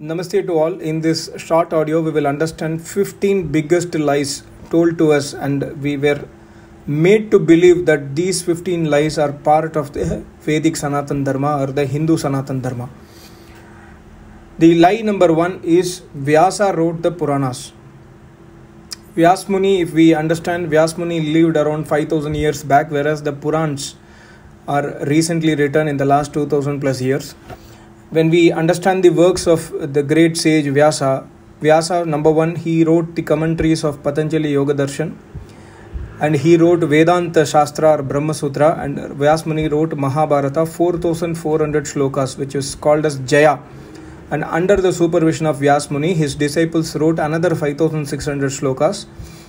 Namaste to all. In this short audio, we will understand 15 biggest lies told to us, and we were made to believe that these 15 lies are part of the Vedic Sanatan Dharma or the Hindu Sanatan Dharma. The lie number one is Vyasa wrote the Puranas. Vyas Muni, if we understand, Vyas Muni lived around 5000 years back, whereas the Purans are recently written in the last 2000 plus years. When we understand the works of the great sage Vyasa, number one, he wrote the commentaries of Patanjali Yoga Darshan, and he wrote Vedanta Shastra or Brahma Sutra, and Vyas Muni wrote Mahabharata, 4400 shlokas, which is called as Jaya. And under the supervision of Vyas Muni, his disciples wrote another 5600 shlokas.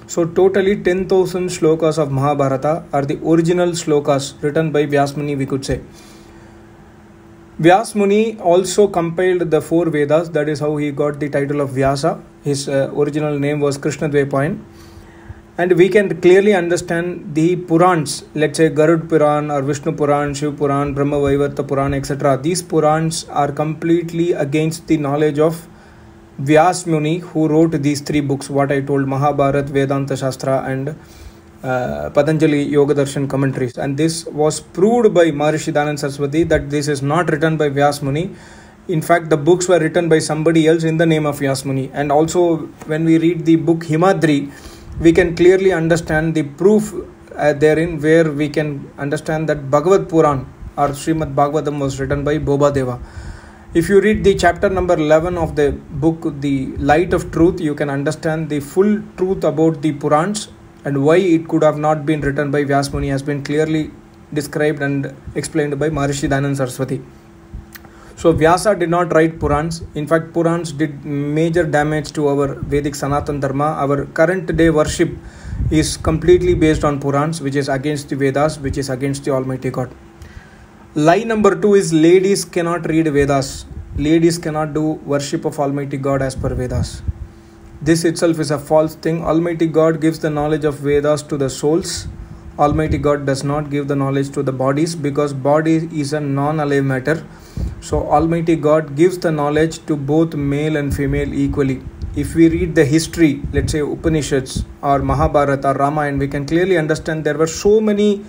So totally 10,000 shlokas of Mahabharata are the original shlokas written by Vyas Muni, we could say. Vyas Muni also compiled the 4 Vedas. That is how he got the title of Vyasa. His original name was Krishnadvaipayan. And we can clearly understand the Purans, let's say Garud Puran or Vishnu Puran, Shiv Puran, Brahma Vaivarta Puran, etc. These Purans are completely against the knowledge of Vyas Muni, who wrote these 3 books, what I told, Mahabharata, Vedanta Shastra and Patanjali Yoga Darshan commentaries. And this was proved by Maharishi Dayananda Saraswati that this is not written by Vyas Muni. In fact, the books were written by somebody else in the name of Vyas Muni. And also when we read the book Himadri, we can clearly understand the proof therein, where we can understand that Bhagavad Puran or Srimad Bhagavatam was written by Boba Deva. If you read the chapter number 11 of the book, The Light of Truth, you can understand the full truth about the Purans, and why it could have not been written by Vyas Muni has been clearly described and explained by Maharishi Dayananda Saraswati. So Vyasa did not write Purans. In fact, Purans did major damage to our Vedic Sanatan Dharma. Our current day worship is completely based on Purans, which is against the Vedas, which is against the Almighty God. Lie number 2 is ladies cannot read Vedas. Ladies cannot do worship of Almighty God as per Vedas. This itself is a false thing. Almighty God gives the knowledge of Vedas to the souls. Almighty God does not give the knowledge to the bodies, because body is a non-alive matter. So Almighty God gives the knowledge to both male and female equally. If we read the history, let's say Upanishads or Mahabharata or Ramayana, we can clearly understand there were so many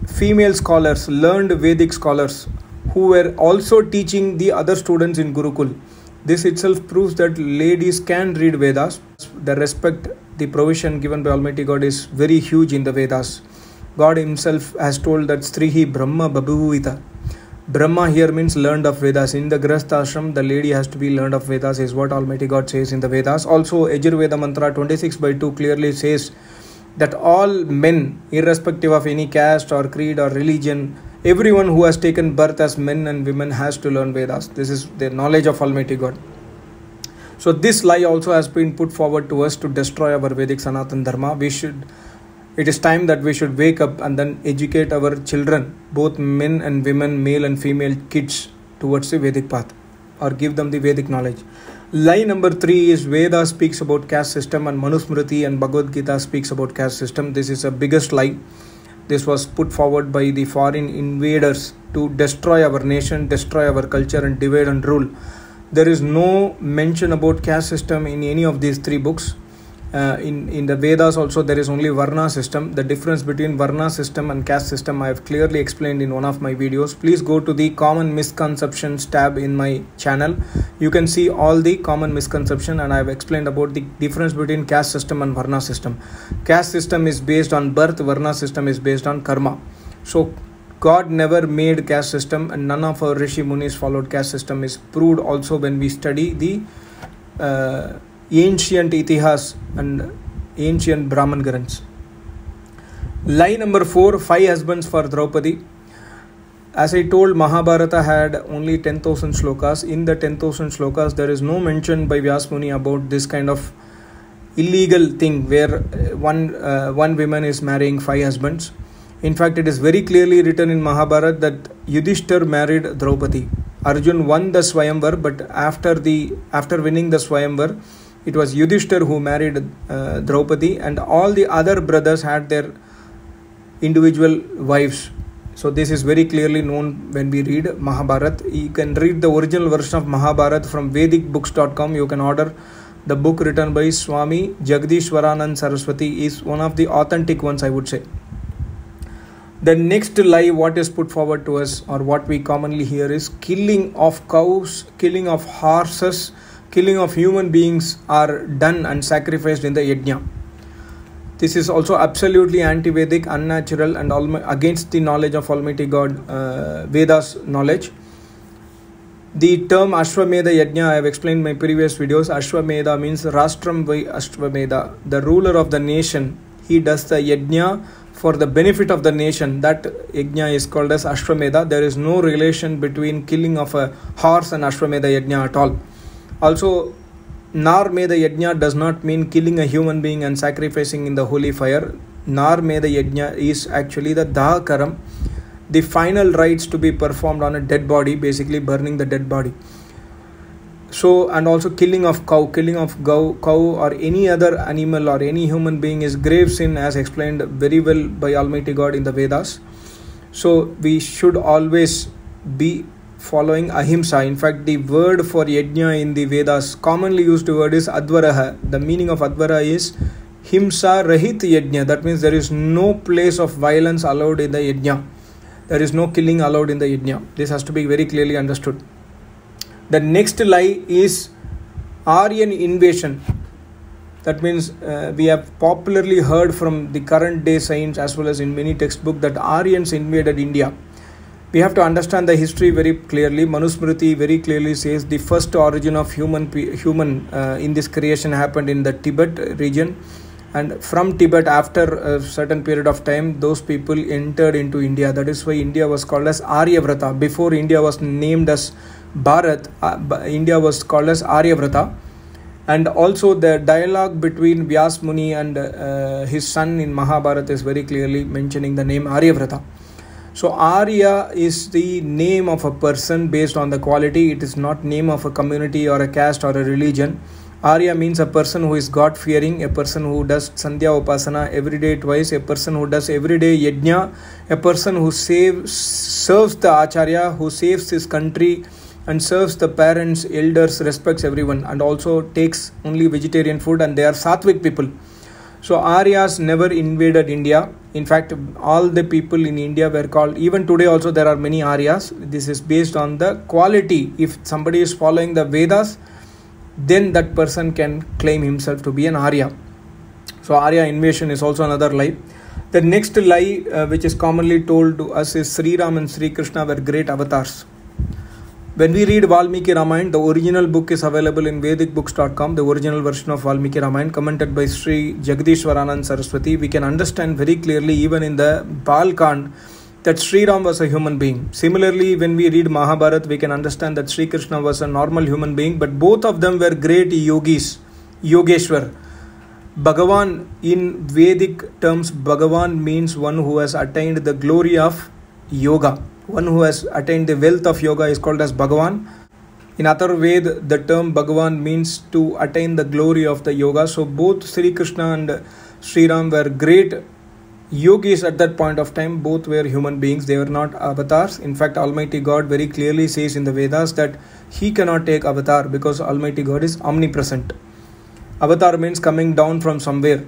female scholars, learned Vedic scholars, who were also teaching the other students in Gurukul. This itself proves that ladies can read Vedas. The respect, the provision given by Almighty God is very huge in the Vedas. God himself has told that Strihi Brahma Babhuvita. Brahma here means learned of Vedas. In the Grihastha ashram, the lady has to be learned of Vedas, is what Almighty God says in the Vedas. Also, Yajurveda Mantra 26/2 clearly says that all men, irrespective of any caste or creed or religion, everyone who has taken birth as men and women has to learn Vedas. This is the knowledge of Almighty God. So this lie also has been put forward to us to destroy our Vedic Sanatan Dharma. It is time that we should wake up and then educate our children, both men and women, male and female kids, towards the Vedic path, or give them the Vedic knowledge. Lie number 3 is Veda speaks about caste system and Manusmriti and Bhagavad Gita speaks about caste system. This is a biggest lie. This was put forward by the foreign invaders to destroy our nation, destroy our culture and divide and rule. There is no mention about caste system in any of these 3 books. In the Vedas also there is only Varna system. The difference between Varna system and caste system I have clearly explained in one of my videos. Please go to the common misconceptions tab in my channel. You can see all the common misconception, and I have explained about the difference between caste system and Varna system. Caste system is based on birth, Varna system is based on karma. So God never made caste system, and none of our Rishi Munis followed caste system, is proved also when we study the ancient Itihas and ancient Brahman Granths. Lie number 4, 5 husbands for Draupadi. As I told, Mahabharata had only 10,000 shlokas. In the 10,000 shlokas, there is no mention by Vyas Muni about this kind of illegal thing where one woman is marrying 5 husbands. In fact, it is very clearly written in Mahabharata that Yudhishthir married Draupadi. Arjun won the Swayamvar, but after winning the Swayamvar, it was Yudhishthir who married Draupadi, and all the other brothers had their individual wives. So this is very clearly known when we read Mahabharata. You can read the original version of Mahabharata from vedicbooks.com. You can order the book written by Swami Jagdishwaranand Saraswati. Is one of the authentic ones, I would say. The next lie what is put forward to us, or what we commonly hear, is killing of cows, killing of horses, killing of human beings are done and sacrificed in the yajna. This is also absolutely anti-Vedic, unnatural, and against the knowledge of Almighty God, Vedas knowledge. The term Ashwamedha Yajna, I have explained in my previous videos. Ashwamedha means Rastram Vai Ashwamedha, the ruler of the nation. He does the yajna for the benefit of the nation. That yajna is called as Ashwamedha. There is no relation between killing of a horse and Ashwamedha Yajna at all. Also, Narmedha Yajna does not mean killing a human being and sacrificing in the holy fire. Narmedha Yajna is actually the Dahakaram, the final rites to be performed on a dead body, basically burning the dead body. So, and also killing of cow or any other animal or any human being is grave sin, as explained very well by Almighty God in the Vedas. So we should always be following ahimsa. In fact, the word for yajna in the Vedas, commonly used word, is advaraha. The meaning of advara is himsa rahit yajna. That means there is no place of violence allowed in the yajna. There is no killing allowed in the yajna. This has to be very clearly understood. The next lie is Aryan invasion. That means we have popularly heard from the current day saints as well as in many textbooks that Aryans invaded India. We have to understand the history very clearly. Manusmriti very clearly says the first origin of human in this creation happened in the Tibet region, and from Tibet, after a certain period of time, those people entered into India. That is why India was called as Aryavrata. Before India was named as Bharat, India was called as Aryavrata. And also the dialogue between Vyas Muni and his son in Mahabharata is very clearly mentioning the name Aryavrata. So Arya is the name of a person based on the quality. It is not name of a community or a caste or a religion. Arya means a person who is God fearing, a person who does Sandhya Upasana every day twice, a person who does everyday yajna, a person who serves the Acharya, who saves his country and serves the parents, elders, respects everyone, and also takes only vegetarian food, and they are Sattvic people. So Aryas never invaded India. In fact, all the people in India were called, even today also there are many Aryas. This is based on the quality. If somebody is following the Vedas, then that person can claim himself to be an Arya. So Arya invasion is also another lie. The next lie which is commonly told to us is Sri Ram and Sri Krishna were great avatars. When we read Valmiki Ramayana, the original book is available in vedicbooks.com, the original version of Valmiki Ramayana, commented by Sri Jagdishwaranand Saraswati. We can understand very clearly, even in the Balkand, that Sri Ram was a human being. Similarly, when we read Mahabharata, we can understand that Sri Krishna was a normal human being, but both of them were great yogis, Yogeshwar. Bhagavan, in Vedic terms, Bhagavan means one who has attained the glory of yoga. One who has attained the wealth of yoga is called as Bhagavan. In Atharvaveda, the term Bhagavan means to attain the glory of the yoga. So both Sri Krishna and Sri Ram were great yogis at that point of time. Both were human beings. They were not avatars. In fact, Almighty God very clearly says in the Vedas that He cannot take avatar because Almighty God is omnipresent. Avatar means coming down from somewhere.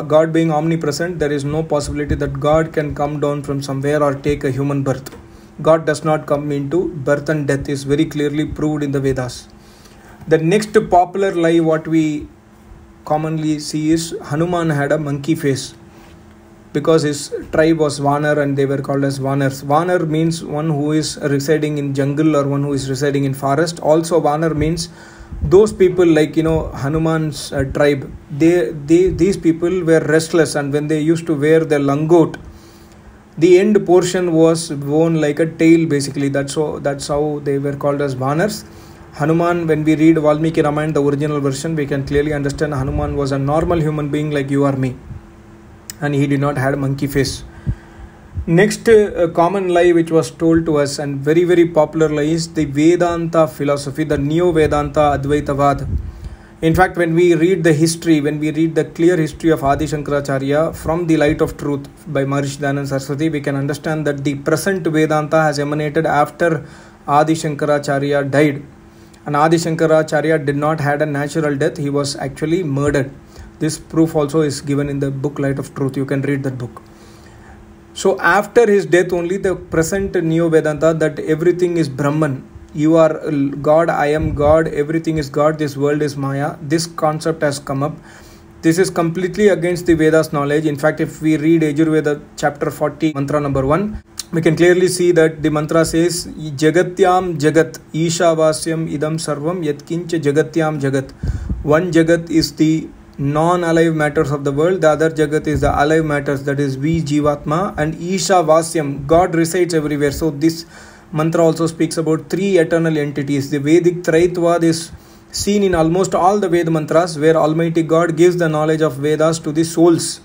God being omnipresent, there is no possibility that God can come down from somewhere or take a human birth. God does not come into birth and death, is very clearly proved in the Vedas. The next popular lie what we commonly see is Hanuman had a monkey face because his tribe was Vanar and they were called as Vanars. Vanar means one who is residing in jungle or one who is residing in forest. Also Vanar means those people like Hanuman's tribe, these people were restless, and when they used to wear the langot, the end portion was worn like a tail basically. That's how they were called as Vanars. Hanuman, when we read Valmiki Ramayana, the original version, we can clearly understand Hanuman was a normal human being like you or me, and he did not have a monkey face. Next common lie which was told to us and very very popular lie is the Vedanta philosophy, the Neo Vedanta Advaitavad. In fact, when we read the history, when we read the clear history of Adi Shankaracharya from the Light of Truth by Maharishi Dayananda Saraswati, we can understand that the present Vedanta has emanated after Adi Shankaracharya died. And Adi Shankaracharya did not had a natural death, he was actually murdered. This proof also is given in the book Light of Truth. You can read that book. So after his death only the present Neo Vedanta, that everything is Brahman. You are God, I am God, everything is God, this world is Maya. This concept has come up. This is completely against the Vedas knowledge. In fact, if we read Yajurveda chapter 40, mantra number 1, we can clearly see that the mantra says, Jagatyam Jagat, Ishavasyam Idam Sarvam, Yatkincha Jagatyam Jagat. One Jagat is the non-alive matters of the world, the other Jagat is the alive matters, that is we Jivatma, and Ishavasyam, God resides everywhere. So this mantra also speaks about three eternal entities. The Vedic Traitvad is seen in almost all the Veda mantras, where Almighty God gives the knowledge of Vedas to the souls,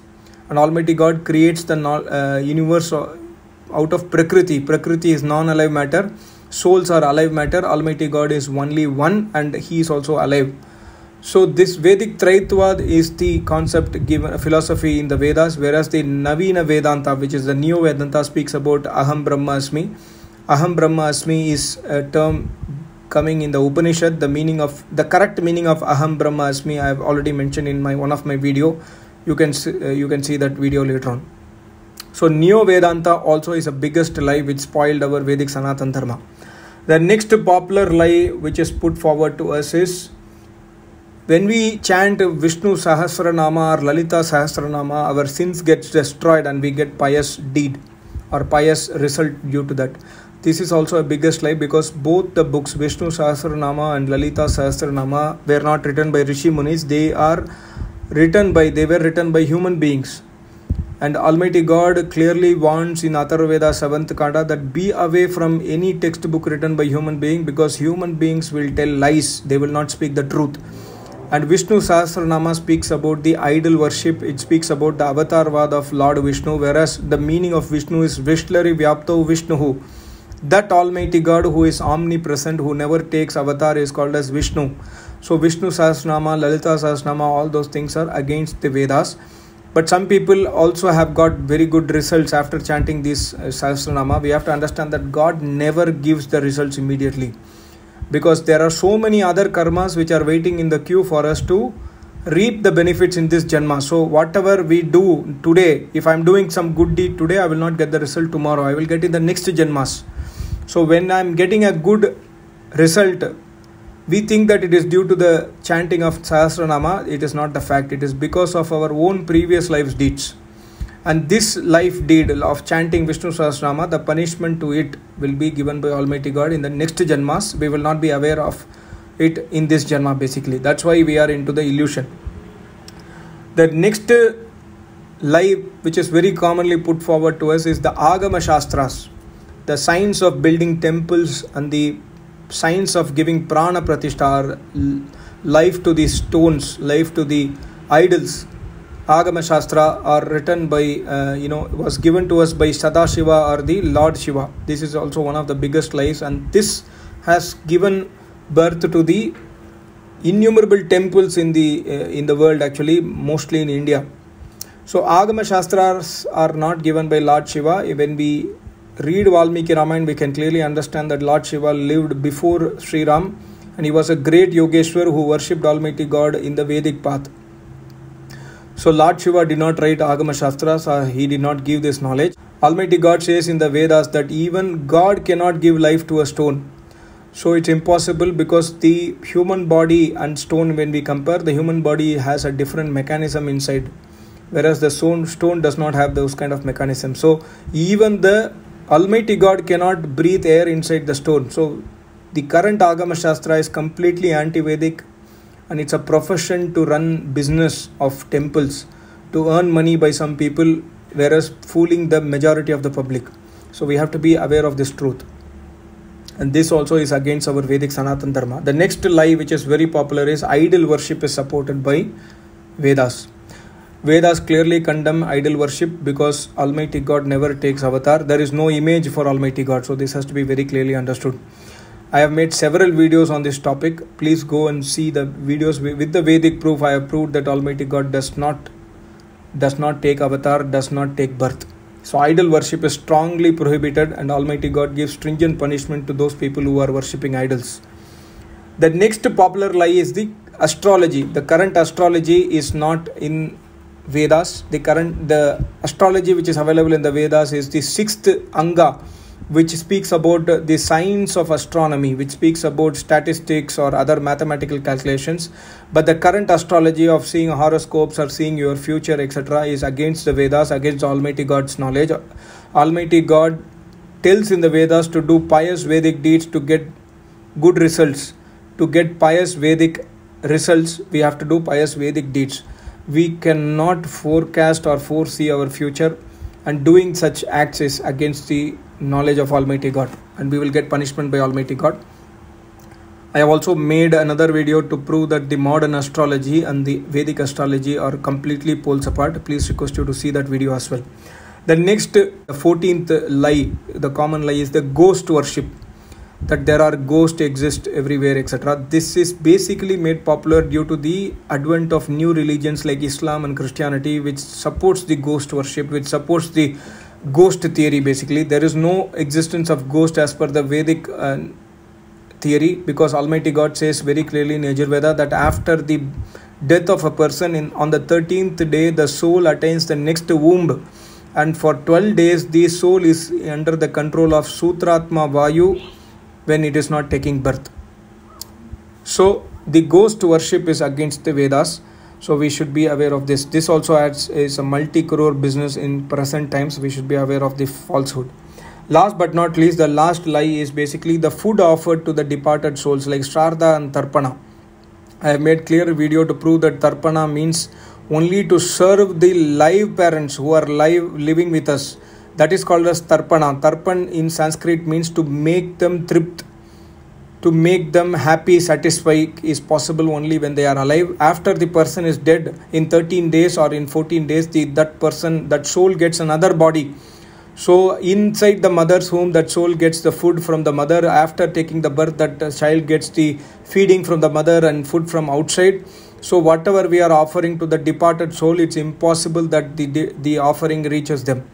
and Almighty God creates the universe out of Prakriti. Prakriti is non-alive matter, souls are alive matter. Almighty God is only one and He is also alive. So this Vedic Traitvad is the concept given philosophy in the Vedas, whereas the Navina Vedanta, which is the Neo Vedanta, speaks about Aham Brahma Asmi. Aham Brahma Asmi is a term coming in the Upanishad. The correct meaning of Aham Brahma Asmi I have already mentioned in one of my video. You can see that video later on. So Neo Vedanta also is the biggest lie which spoiled our Vedic Sanatana Dharma. The next popular lie which is put forward to us is, when we chant Vishnu Sahasranama or Lalita Sahasranama, our sins get destroyed and we get pious deed or pious result due to that. This is also a biggest lie, because both the books, Vishnu Sahasranama and Lalita Sahasranama, were not written by Rishi Munis. They were written by human beings. And Almighty God clearly warns in Atharvaveda 7th Kanda that be away from any textbook written by human being, because human beings will tell lies. They will not speak the truth. And Vishnu Sahasranama speaks about the idol worship. It speaks about the avatarvad of Lord Vishnu, whereas the meaning of Vishnu is Vishlari Vyapto Vishnuhu. That Almighty God who is omnipresent, who never takes avatar, is called as Vishnu. So Vishnu Sahasranama, Lalita Sahasranama, all those things are against the Vedas. But some people also have got very good results after chanting this Sahasranama. We have to understand that God never gives the results immediately, because there are so many other karmas which are waiting in the queue for us to reap the benefits in this Janma. So whatever we do today, if I am doing some good deed today, I will not get the result tomorrow. I will get in the next Janmas. So when I am getting a good result, we think that it is due to the chanting of Sahasranama. It is not the fact. It is because of our own previous life's deeds. And this life deed of chanting Vishnu Sahasranama, the punishment to it will be given by Almighty God in the next Janmas. We will not be aware of it in this Janma basically. That's why we are into the illusion. The next lie which is very commonly put forward to us is the Agama Shastras. The science of building temples and the science of giving prana pratishtha, or life to the stones, life to the idols. Agama Shastra are written by, was given to us by Sadashiva or the Lord Shiva. This is also one of the biggest lies, and this has given birth to the innumerable temples in the world, actually, mostly in India. So Agama Shastras are not given by Lord Shiva. When we read Valmiki Ramayana, we can clearly understand that Lord Shiva lived before Sri Ram, and he was a great Yogeshwar who worshipped Almighty God in the Vedic path. So Lord Shiva did not write Agama Shastras, he did not give this knowledge. Almighty God says in the Vedas that even God cannot give life to a stone. So it's impossible, because the human body and stone, when we compare, the human body has a different mechanism inside, whereas the stone does not have those kind of mechanism. So even the Almighty God cannot breathe air inside the stone. So the current Agama Shastra is completely anti-Vedic, and it's a profession to run business of temples, to earn money by some people, whereas fooling the majority of the public. So we have to be aware of this truth. And this also is against our Vedic Sanatana Dharma. The next lie which is very popular is idol worship is supported by Vedas. Vedas clearly condemn idol worship, because Almighty God never takes avatar. There is no image for Almighty God. So this has to be very clearly understood. I have made several videos on this topic. Please go and see the videos with the Vedic proof. I have proved that Almighty God does not take avatar, does not take birth. So idol worship is strongly prohibited, and Almighty God gives stringent punishment to those people who are worshipping idols. The next popular lie is the astrology. The current astrology is not in Vedas. The astrology which is available in the Vedas is the 6th Anga, which speaks about the science of astronomy, which speaks about statistics or other mathematical calculations. But the current astrology of seeing horoscopes or seeing your future, etc., is against the Vedas, against Almighty God's knowledge. Almighty God tells in the Vedas to do pious Vedic deeds to get good results. To get pious Vedic results, we have to do pious Vedic deeds. We cannot forecast or foresee our future, and doing such acts is against the knowledge of Almighty God, and we will get punishment by Almighty God. I have also made another video to prove that the modern astrology and the Vedic astrology are completely poles apart. Please request you to see that video as well. The next 14th lie, the common lie, is the ghost worship, that there are ghosts exist everywhere, etc. This is basically made popular due to the advent of new religions like Islam and Christianity, which supports the ghost worship, which supports the ghost theory. Basically, there is no existence of ghost as per the Vedic theory, because Almighty God says very clearly in Yajurveda that after the death of a person, on the 13th day, the soul attains the next womb, and for 12 days the soul is under the control of Sutratma Vayu when it is not taking birth. So the ghost worship is against the Vedas. So we should be aware of this. This also is a multi-crore business in present times. We should be aware of the falsehood. Last but not least, the last lie is basically the food offered to the departed souls like Shraddha and Tarpana. I have made clear video to prove that Tarpana means only to serve the live parents who are living with us. That is called as Tarpana. Tarpan in Sanskrit means to make them tript, to make them happy, satisfied is possible only when they are alive. After the person is dead, in 13 days or in 14 days, that soul gets another body. So inside the mother's womb, that soul gets the food from the mother. After taking the birth, that child gets the feeding from the mother and food from outside. So whatever we are offering to the departed soul, it's impossible that the offering reaches them.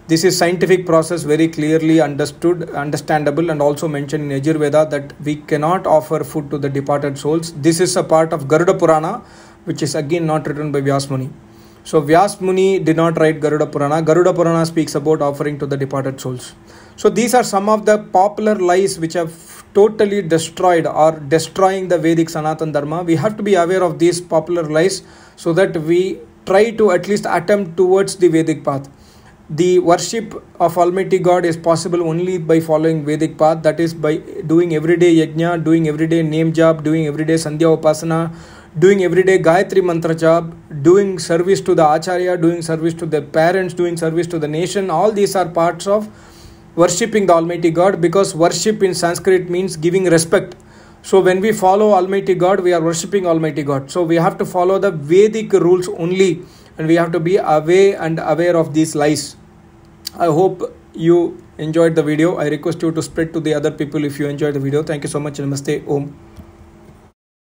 This is scientific process, very clearly understandable, and also mentioned in Yajurveda that we cannot offer food to the departed souls. This is a part of Garuda Purana, which is again not written by Vyas Muni. So Vyas Muni did not write Garuda Purana. Garuda Purana speaks about offering to the departed souls. So these are some of the popular lies which have totally destroyed or destroying the Vedic Sanatan Dharma. We have to be aware of these popular lies so that we try to at least attempt towards the Vedic path. The worship of Almighty God is possible only by following Vedic path, that is by doing everyday yajna, doing everyday name jap, doing everyday sandhya upasana, doing everyday Gayatri mantra jap, doing service to the Acharya, doing service to the parents, doing service to the nation. All these are parts of worshipping the Almighty God, because worship in Sanskrit means giving respect. So when we follow Almighty God, we are worshipping Almighty God. So we have to follow the Vedic rules only, and we have to be aware of these lies. I hope you enjoyed the video. I request you to spread to the other people if you enjoyed the video. Thank you so much. Namaste. Om.